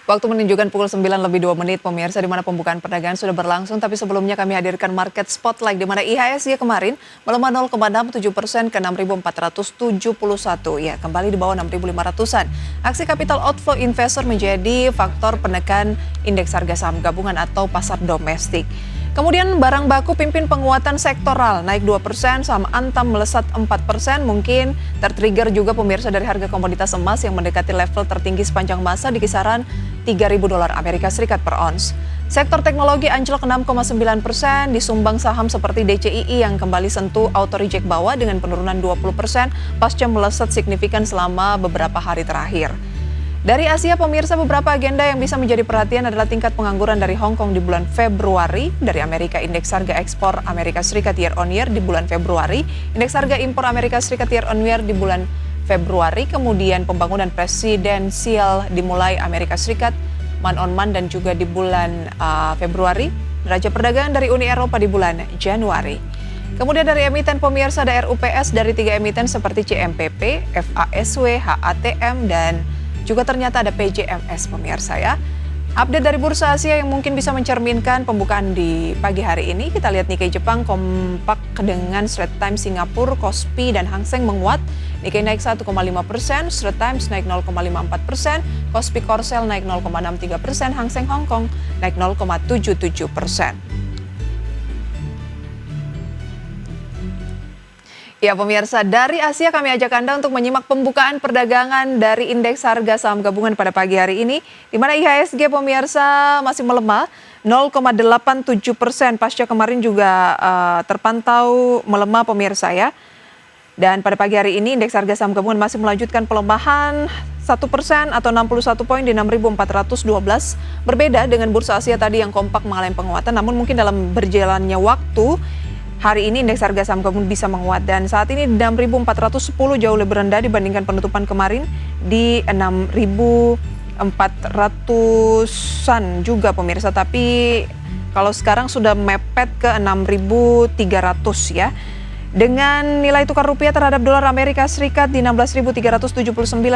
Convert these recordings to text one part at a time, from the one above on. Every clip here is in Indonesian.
Waktu menunjukkan pukul 9 lebih 2 menit pemirsa di mana pembukaan perdagangan sudah berlangsung, tapi sebelumnya kami hadirkan market spotlight di mana IHSG kemarin melemah 0,67% ke 6.471, ya kembali di bawah 6.500-an. Aksi capital outflow investor menjadi faktor penekan indeks harga saham gabungan atau pasar domestik. Kemudian barang baku pimpin penguatan sektoral naik 2%, saham Antam melesat 4%, mungkin tertrigger juga pemirsa dari harga komoditas emas yang mendekati level tertinggi sepanjang masa di kisaran $3.000 Amerika Serikat per ons. Sektor teknologi anjlok 6,9%, disumbang saham seperti DCII yang kembali sentuh auto reject bawah dengan penurunan 20% pasca melesat signifikan selama beberapa hari terakhir. Dari Asia, pemirsa, beberapa agenda yang bisa menjadi perhatian adalah tingkat pengangguran dari Hong Kong di bulan Februari, dari Amerika indeks harga ekspor Amerika Serikat year on year di bulan Februari, indeks harga impor Amerika Serikat year on year di bulan Februari, kemudian pembangunan presidensial dimulai Amerika Serikat, man on man dan juga di bulan Februari, neraca perdagangan dari Uni Eropa di bulan Januari. Kemudian dari emiten pemirsa ada RUPS dari 3 emiten seperti CMPP, FASW, HATM, dan juga ternyata ada PJMS pemirsa ya. Update dari Bursa Asia yang mungkin bisa mencerminkan pembukaan di pagi hari ini. Kita lihat Nikkei Jepang kompak dengan Straits Times Singapura, Kospi dan Hang Seng menguat. Nikkei naik 1,5%, Straits Times naik 0,54%, Kospi Korsel naik 0,63%, Hang Seng Hong Kong naik 0,77%. Ya pemirsa, dari Asia kami ajak Anda untuk menyimak pembukaan perdagangan dari indeks harga saham gabungan pada pagi hari ini, di mana IHSG pemirsa masih melemah 0,87%, pasca kemarin juga terpantau melemah pemirsa ya. Dan pada pagi hari ini indeks harga saham gabungan masih melanjutkan pelemahan 1% atau 61 poin di 6.412. Berbeda dengan Bursa Asia tadi yang kompak mengalami penguatan, namun mungkin dalam berjalannya waktu, hari ini indeks harga saham gabungan bisa menguat dan saat ini 6.410 jauh lebih rendah dibandingkan penutupan kemarin di 6.400-an juga pemirsa. Tapi kalau sekarang sudah mepet ke 6.300 ya. Dengan nilai tukar rupiah terhadap dolar Amerika Serikat di 16.379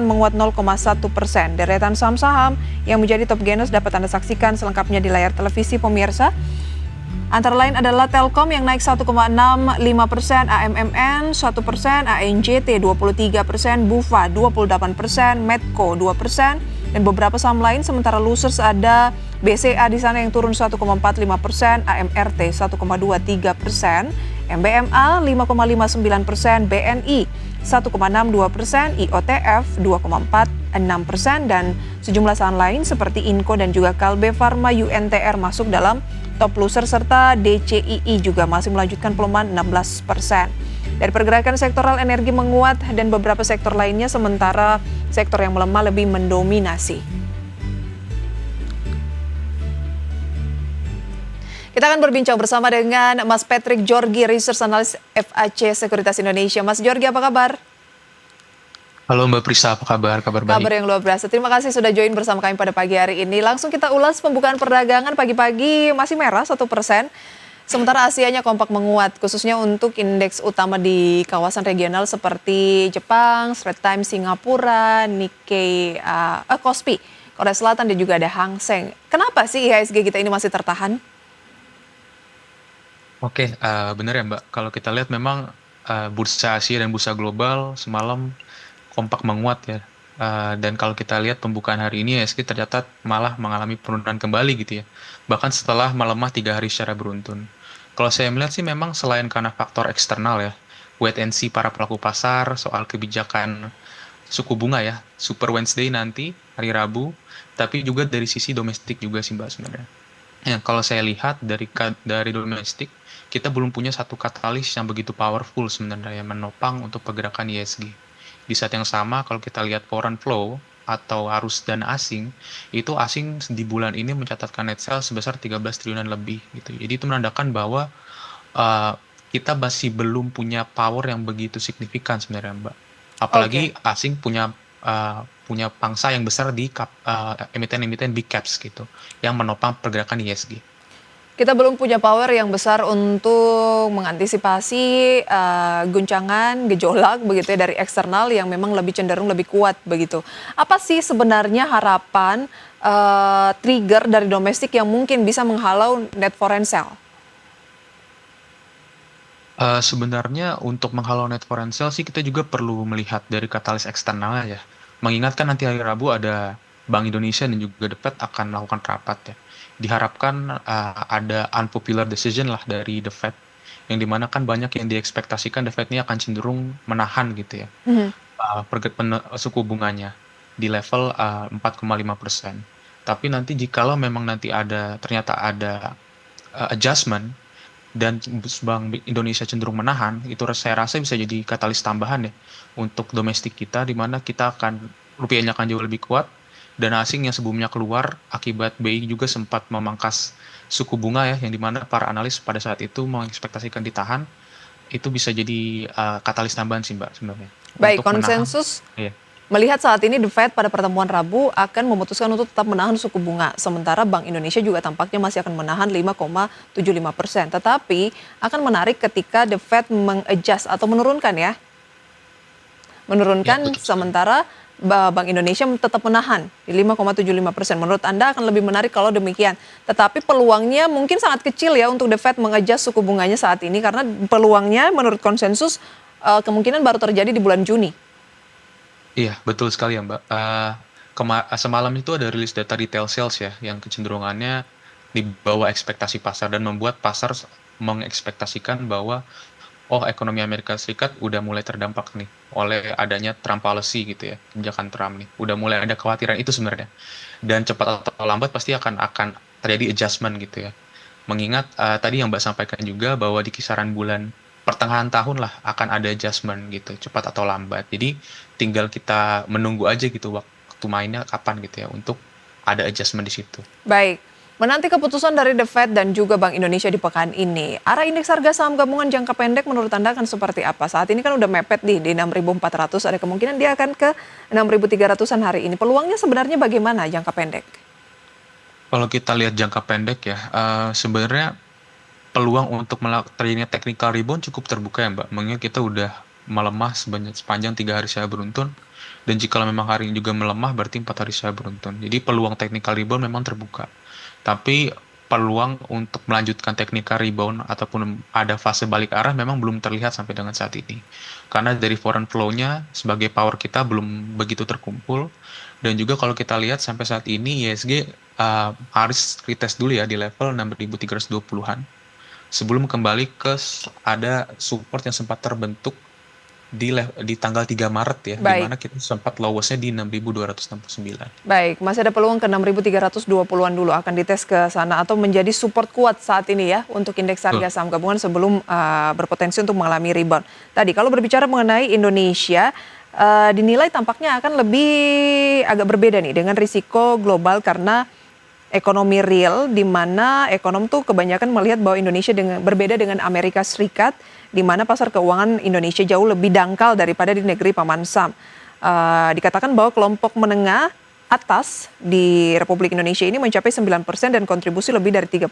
menguat 0,1%. Deretan saham-saham yang menjadi top gainers dapat Anda saksikan selengkapnya di layar televisi pemirsa. Antara lain adalah Telkom yang naik 1,65%, AMMN 1%, ANJT 23%, Bufa 28%, Medco 2%, dan beberapa saham lain. Sementara losers ada BCA di sana yang turun 1,45%, AMRT 1,23%, MBMA 5,59%, BNI 1,62%, IOTF 2,46%, dan sejumlah saham lain seperti Inco dan juga Kalbe Farma UNTR masuk dalam top loser, serta DCII juga masih melanjutkan pelemahan 16%. Dari pergerakan sektoral, energi menguat dan beberapa sektor lainnya, sementara sektor yang melemah lebih mendominasi. Kita akan berbincang bersama dengan Mas Patrick Georgi, Research Analyst FAC Sekuritas Indonesia. Mas Georgi, apa kabar? Halo Mbak Prisa, apa kabar? Kabar baik. Kabar yang luar biasa. Terima kasih sudah join bersama kami pada pagi hari ini. Langsung kita ulas pembukaan perdagangan pagi-pagi masih merah 1%. Sementara Asianya kompak menguat, khususnya untuk indeks utama di kawasan regional seperti Jepang, Straits Times Singapura, Nikkei, Kospi, Korea Selatan, dan juga ada Hang Seng. Kenapa sih IHSG kita ini masih tertahan? Oke, benar ya Mbak. Kalau kita lihat memang bursa Asia dan bursa global semalam kompak menguat ya. Dan kalau kita lihat pembukaan hari ini IHSG tercatat malah mengalami penurunan kembali gitu ya. Bahkan setelah melemah 3 hari secara beruntun. Kalau saya melihat sih memang selain karena faktor eksternal ya, wait and see para pelaku pasar soal kebijakan suku bunga ya, Super Wednesday nanti hari Rabu, tapi juga dari sisi domestik juga sih Mbak sebenarnya. Ya, kalau saya lihat dari domestik, kita belum punya satu katalis yang begitu powerful sebenarnya yang menopang untuk pergerakan IHSG. Di saat yang sama, kalau kita lihat foreign flow atau arus dana asing, itu asing di bulan ini mencatatkan net sales sebesar 13 triliunan lebih gitu. Jadi itu menandakan bahwa kita masih belum punya power yang begitu signifikan sebenarnya Mbak. Apalagi asing punya pangsa yang besar di emiten-emiten big caps gitu, yang menopang pergerakan IHSG. Kita belum punya power yang besar untuk mengantisipasi guncangan, gejolak begitu ya dari eksternal yang memang lebih cenderung lebih kuat begitu. Apa sih sebenarnya harapan trigger dari domestik yang mungkin bisa menghalau net foreign sale? Sebenarnya untuk menghalau net foreign sale sih kita juga perlu melihat dari katalis eksternalnya ya. Mengingatkan nanti hari Rabu ada Bank Indonesia dan juga The Fed akan melakukan rapat ya. Diharapkan ada unpopular decision lah dari The Fed, yang dimana kan banyak yang diekspektasikan The Fed ini akan cenderung menahan gitu ya Mhm. suku bunganya di level 4,5%. Tapi nanti jikalau memang nanti ternyata ada adjustment dan Bank Indonesia cenderung menahan, itu saya rasa bisa jadi katalis tambahan ya untuk domestik kita, di mana kita akan rupiahnya akan jauh lebih kuat, dan asing yang sebelumnya keluar akibat BI juga sempat memangkas suku bunga ya, yang dimana para analis pada saat itu mengekspektasikan ditahan, itu bisa jadi katalis tambahan sih Mbak sebenarnya Baik, untuk menahan. konsensus Iya, melihat saat ini The Fed pada pertemuan Rabu akan memutuskan untuk tetap menahan suku bunga, sementara Bank Indonesia juga tampaknya masih akan menahan 5,75%. Tetapi akan menarik ketika The Fed mengadjust atau menurunkan ya, ya menurunkan betul sekali. sementara Bank Indonesia tetap menahan di 5,75%. Menurut Anda akan lebih menarik kalau demikian. Tetapi peluangnya mungkin sangat kecil ya untuk The Fed mengadjust suku bunganya saat ini karena peluangnya menurut konsensus kemungkinan baru terjadi di bulan Juni. Iya, betul sekali ya, Mbak. Semalam itu ada rilis data retail sales ya, yang kecenderungannya di bawah ekspektasi pasar dan membuat pasar mengekspektasikan bahwa oh ekonomi Amerika Serikat udah mulai terdampak nih oleh adanya Trump policy gitu ya, kebijakan Trump nih. Udah mulai ada kekhawatiran itu sebenarnya. Dan cepat atau lambat pasti akan terjadi adjustment gitu ya. Mengingat tadi yang Mbak sampaikan juga bahwa di kisaran bulan pertengahan tahun lah akan ada adjustment gitu, cepat atau lambat. Jadi tinggal kita menunggu aja gitu waktu mainnya kapan gitu ya untuk ada adjustment di situ. Baik, menanti keputusan dari The Fed dan juga Bank Indonesia di pekan ini, arah indeks harga saham gabungan jangka pendek menurut Anda akan seperti apa? Saat ini kan udah mepet nih di 6.400, ada kemungkinan dia akan ke 6.300-an hari ini. Peluangnya sebenarnya bagaimana jangka pendek? Kalau kita lihat jangka pendek ya, sebenarnya peluang untuk terjadinya technical rebound cukup terbuka ya Mbak. Mengingat kita udah melemah sepanjang 3 hari saya beruntun. Dan jika memang hari ini juga melemah, berarti 4 hari saya beruntun. Jadi peluang technical rebound memang terbuka. Tapi peluang untuk melanjutkan technical rebound ataupun ada fase balik arah memang belum terlihat sampai dengan saat ini. Karena dari foreign flow-nya sebagai power kita belum begitu terkumpul. Dan juga kalau kita lihat sampai saat ini ISG harus retest dulu ya di level 6.320-an sebelum kembali ke ada support yang sempat terbentuk di tanggal 3 Maret ya, di Baik, mana kita sempat lowest-nya di 6.269. baik. Masih ada peluang ke 6.320-an dulu akan dites ke sana atau menjadi support kuat saat ini ya untuk indeks Betul. harga saham gabungan sebelum berpotensi untuk mengalami rebound. Tadi kalau berbicara mengenai Indonesia, dinilai tampaknya akan lebih agak berbeda nih dengan risiko global karena ekonomi real di mana ekonom tuh kebanyakan melihat bahwa Indonesia berbeda dengan Amerika Serikat di mana pasar keuangan Indonesia jauh lebih dangkal daripada di negeri Paman Sam. Dikatakan bahwa kelompok menengah atas di Republik Indonesia ini mencapai 9% dan kontribusi lebih dari 30%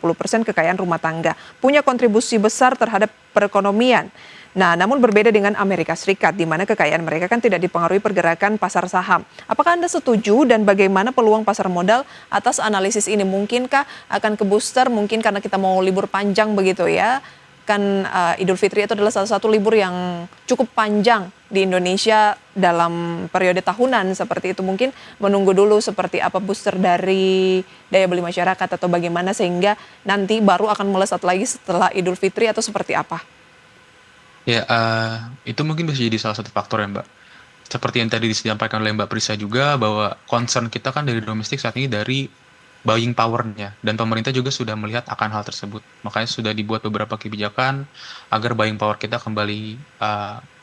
kekayaan rumah tangga. Punya kontribusi besar terhadap perekonomian. Nah, namun berbeda dengan Amerika Serikat, di mana kekayaan mereka kan tidak dipengaruhi pergerakan pasar saham. Apakah Anda setuju dan bagaimana peluang pasar modal atas analisis ini? Mungkinkah akan ke booster, mungkin karena kita mau libur panjang begitu ya? Kan Idul Fitri itu adalah salah satu libur yang cukup panjang di Indonesia dalam periode tahunan seperti itu. Mungkin menunggu dulu seperti apa booster dari daya beli masyarakat atau bagaimana sehingga nanti baru akan melesat lagi setelah Idul Fitri atau seperti apa? Ya, itu mungkin bisa jadi salah satu faktor ya Mbak. Seperti yang tadi disampaikan oleh Mbak Prisa juga, bahwa concern kita kan dari domestik saat ini dari buying power-nya. Dan pemerintah juga sudah melihat akan hal tersebut. Makanya sudah dibuat beberapa kebijakan agar buying power kita kembali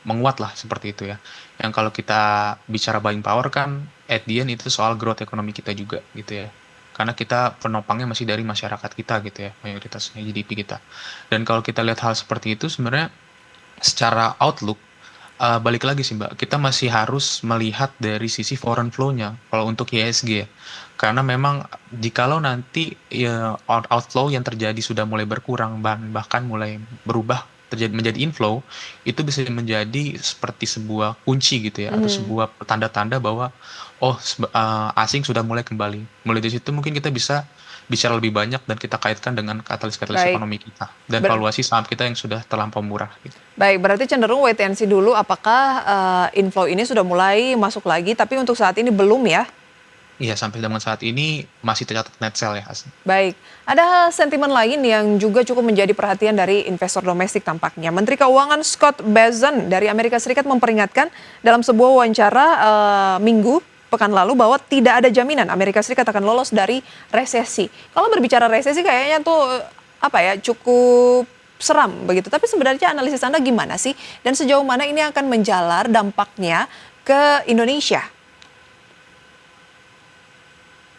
menguat lah, seperti itu ya. Yang kalau kita bicara buying power kan, at the end itu soal growth ekonomi kita juga gitu ya. Karena kita penopangnya masih dari masyarakat kita gitu ya, mayoritasnya GDP kita. Dan kalau kita lihat hal seperti itu sebenarnya secara outlook balik lagi sih Mbak, kita masih harus melihat dari sisi foreign flow-nya kalau untuk IHSG ya. Karena memang jikalau nanti ya outflow yang terjadi sudah mulai berkurang bahkan mulai berubah terjadi menjadi inflow, itu bisa menjadi seperti sebuah kunci gitu ya atau Mhm. sebuah tanda-tanda bahwa asing sudah mulai kembali. Mulai dari situ mungkin kita bisa bicara lebih banyak dan kita kaitkan dengan katalis-katalis Baik. ekonomi kita dan Ber valuasi saham kita yang sudah terlampau murah gitu. Baik, berarti cenderung wait and see dulu apakah, inflow ini sudah mulai masuk lagi, tapi untuk saat ini belum ya? Iya, sampai dengan saat ini masih tercatat net sell ya, Baik, ada sentimen lain yang juga cukup menjadi perhatian dari investor domestik tampaknya. Menteri Keuangan Scott Bessent dari Amerika Serikat memperingatkan dalam sebuah wawancara Minggu pekan lalu bahwa tidak ada jaminan Amerika Serikat akan lolos dari resesi. Kalau berbicara resesi kayaknya tuh apa ya cukup seram begitu. Tapi sebenarnya analisis Anda gimana sih? Dan sejauh mana ini akan menjalar dampaknya ke Indonesia?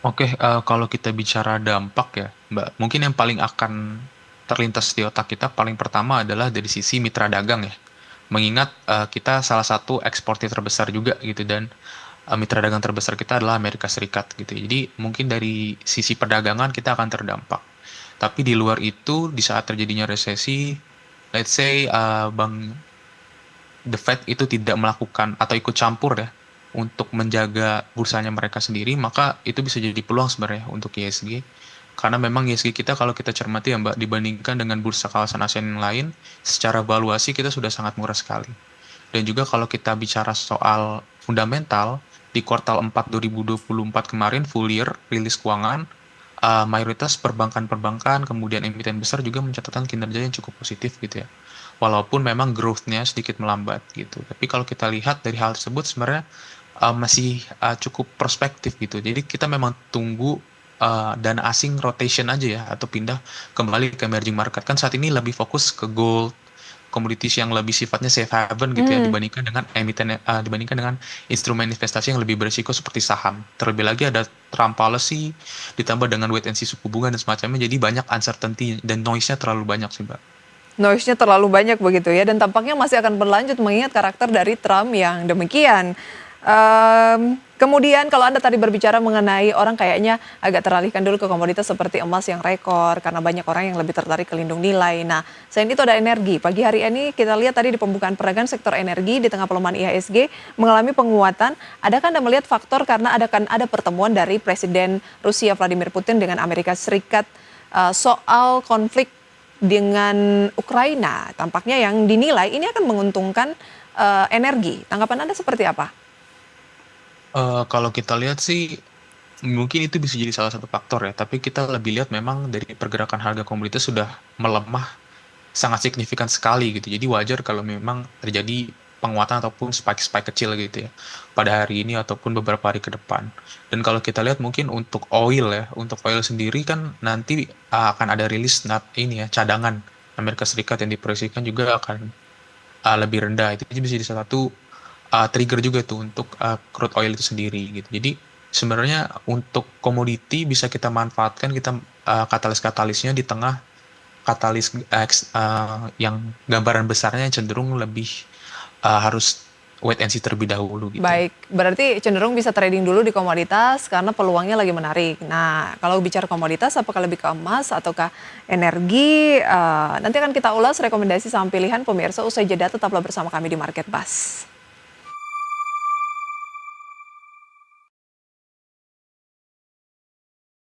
Oke, kalau kita bicara dampak ya, Mbak, mungkin yang paling akan terlintas di otak kita paling pertama adalah dari sisi mitra dagang ya. Mengingat, kita salah satu eksportir terbesar juga gitu dan, mitra dagang terbesar kita adalah Amerika Serikat gitu. Jadi mungkin dari sisi perdagangan kita akan terdampak. Tapi di luar itu, di saat terjadinya resesi, let's say, The Fed itu tidak melakukan atau ikut campur ya, untuk menjaga bursanya mereka sendiri, maka itu bisa jadi peluang sebenarnya untuk IHSG. Karena memang IHSG kita kalau kita cermati ya Mbak, dibandingkan dengan bursa kawasan ASEAN yang lain, secara valuasi kita sudah sangat murah sekali. Dan juga kalau kita bicara soal fundamental, di kuartal 4 2024 kemarin full year rilis keuangan, mayoritas perbankan-perbankan, kemudian emiten besar juga mencatatkan kinerja yang cukup positif gitu ya. Walaupun memang growth-nya sedikit melambat gitu. Tapi kalau kita lihat dari hal tersebut sebenarnya masih cukup prospektif gitu. Jadi kita memang tunggu dana asing rotation aja ya atau pindah kembali ke emerging market. Kan saat ini lebih fokus ke gold, komoditis yang lebih sifatnya safe haven gitu ya Hmm. dibandingkan dengan instrumen investasi yang lebih berisiko seperti saham. Terlebih lagi ada Trump policy ditambah dengan wait and see suku bunga dan semacamnya. Jadi banyak uncertainty dan noise-nya terlalu banyak sih, Mbak. Noise-nya terlalu banyak begitu ya, dan tampaknya masih akan berlanjut mengingat karakter dari Trump yang demikian. Kemudian kalau Anda tadi berbicara mengenai orang kayaknya agak teralihkan dulu ke komoditas seperti emas yang rekor karena banyak orang yang lebih tertarik ke lindung nilai. Nah, selain itu ada energi. Pagi hari ini kita lihat tadi di pembukaan peragaan sektor energi di tengah pelemahan IHSG mengalami penguatan. Adakah Anda melihat faktor karena akan ada pertemuan dari Presiden Rusia Vladimir Putin dengan Amerika Serikat soal konflik dengan Ukraina, tampaknya yang dinilai ini akan menguntungkan energi. Tanggapan Anda seperti apa? Kalau kita lihat sih, mungkin itu bisa jadi salah satu faktor ya, tapi kita lebih lihat memang dari pergerakan harga komoditas sudah melemah sangat signifikan sekali gitu. Jadi wajar kalau memang terjadi penguatan ataupun spike-spike kecil gitu ya, pada hari ini ataupun beberapa hari ke depan. Dan kalau kita lihat mungkin untuk oil ya, untuk oil sendiri kan nanti akan ada rilis ini ya, cadangan Amerika Serikat yang diproyeksikan juga akan lebih rendah. Itu bisa jadi salah satu trigger juga tuh untuk crude oil itu sendiri gitu. Jadi sebenarnya untuk komoditi bisa kita manfaatkan kita katalis-katalisnya di tengah katalis yang gambaran besarnya cenderung lebih harus wait and see terlebih dahulu gitu. Baik, berarti cenderung bisa trading dulu di komoditas karena peluangnya lagi menarik. Nah, kalau bicara komoditas, apakah lebih ke emas ataukah energi? Nanti akan kita ulas rekomendasi saham pilihan pemirsa usai jeda. Tetaplah bersama kami di Market Bus.